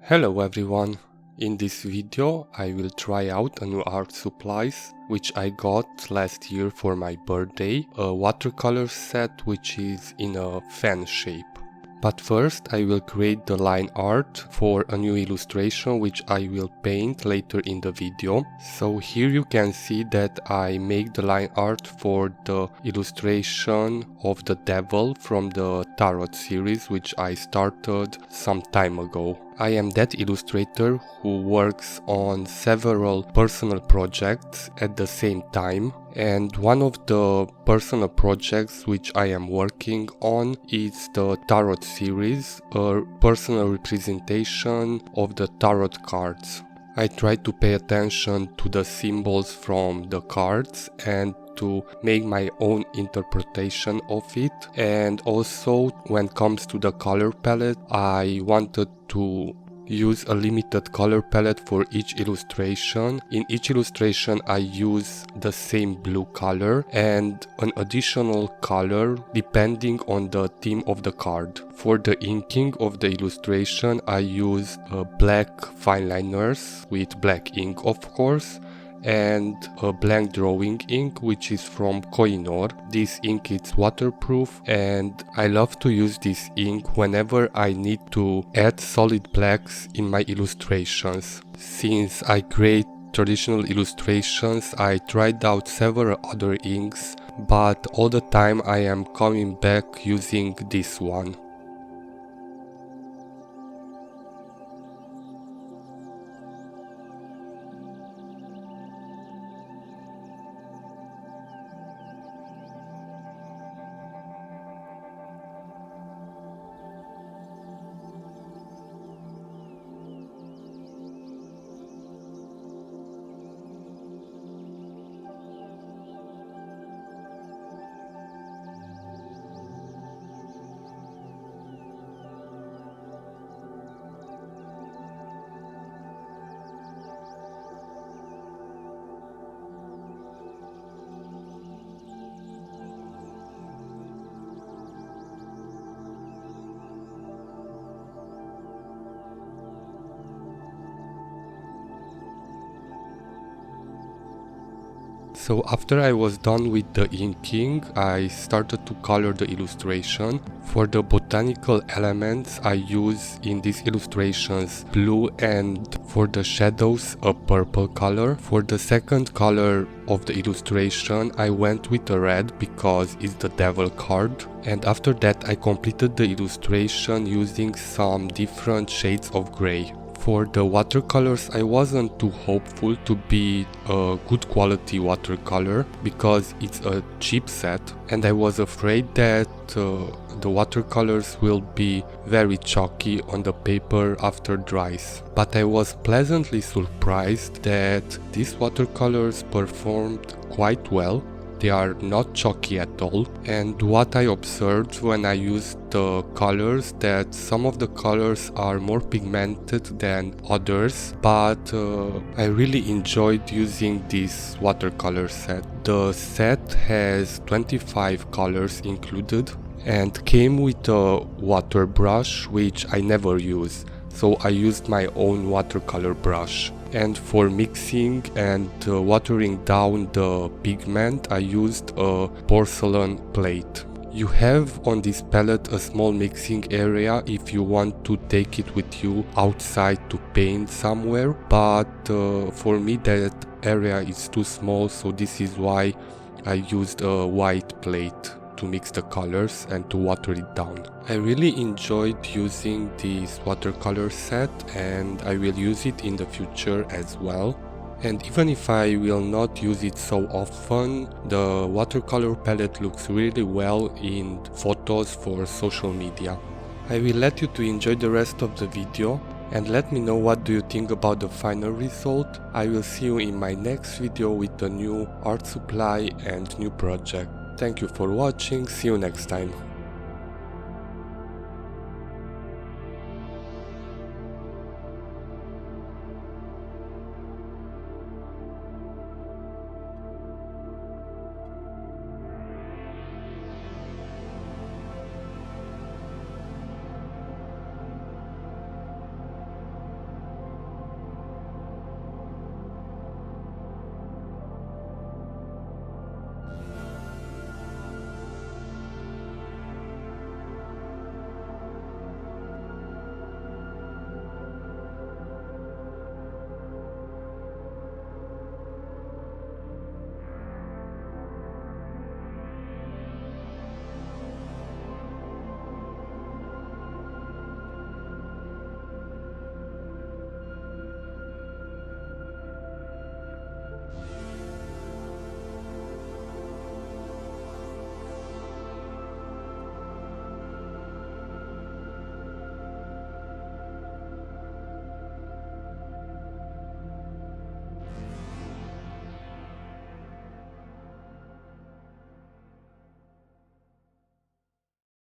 Hello everyone, in this video I will try out a new art supplies which I got last year for my birthday, a watercolor set which is in a fan shape. But first I will create the line art for a new illustration which I will paint later in the video. So here you can see that I make the line art for the illustration of the devil from the tarot series which I started some time ago. I am that illustrator who works on several personal projects at the same time, and one of the personal projects which I am working on is the tarot series, a personal representation of the tarot cards. I try to pay attention to the symbols from the cards and to make my own interpretation of it, and also when it comes to the color palette, I wanted to use a limited color palette for each illustration. In each illustration I use the same blue color and an additional color depending on the theme of the card. For the inking of the illustration I use black fine liners with black ink of course, and a blank drawing ink which is from Koinor. This ink is waterproof and I love to use this ink whenever I need to add solid blacks in my illustrations. Since I create traditional illustrations, I tried out several other inks, but all the time I am coming back using this one. So after I was done with the inking, I started to color the illustration. For the botanical elements I use in these illustrations blue, and for the shadows a purple color. For the second color of the illustration I went with a red because it's the devil card, and after that I completed the illustration using some different shades of gray. For the watercolors I wasn't too hopeful to be a good quality watercolor because it's a cheap set and I was afraid that the watercolors will be very chalky on the paper after dries. But I was pleasantly surprised that these watercolors performed quite well. They are not chalky at all, and what I observed when I used the colors, that some of the colors are more pigmented than others, but I really enjoyed using this watercolor set. The set has 25 colors included and came with a water brush which I never use, so I used my own watercolor brush. And for mixing and watering down the pigment I used a porcelain plate. You have on this palette a small mixing area if you want to take it with you outside to paint somewhere, but for me that area is too small, so this is why I used a white plate to mix the colors and to water it down. I really enjoyed using this watercolor set and I will use it in the future as well. And even if I will not use it so often, the watercolor palette looks really well in photos for social media. I will let you to enjoy the rest of the video and let me know what do you think about the final result. I will see you in my next video with a new art supply and new project. Thank you for watching, see you next time.